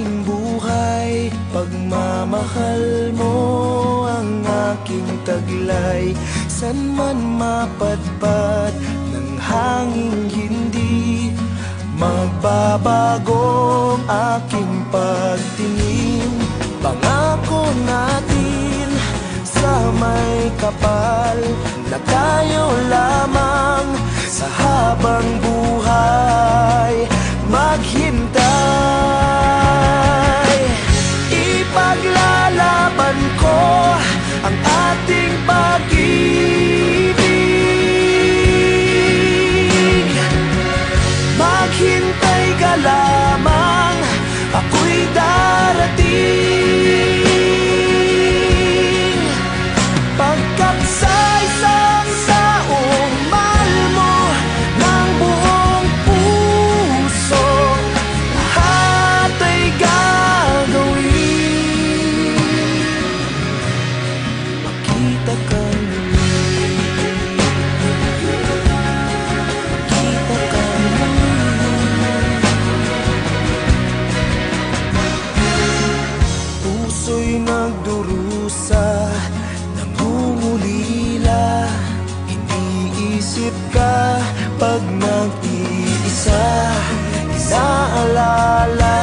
aking buhay. Pagmamahal mo ang aking taglay. San man mapadpad ng hangin, hindi magbabago ang aking pagtingin. Pangako natin sa may kapal na tayo lamang sa habang buhay maghintay. Ipaglalaban ko ang ating pag-ibig. Maghintay ka lamang, ako'y darating. Pagkat sa isang taong mahal mo ng buong puso, lahat ay gagawin. Makita ka muli, makita ka puso'y nagdurusa, nangungulila. Iniisip ka pag nag-iisa, inaalala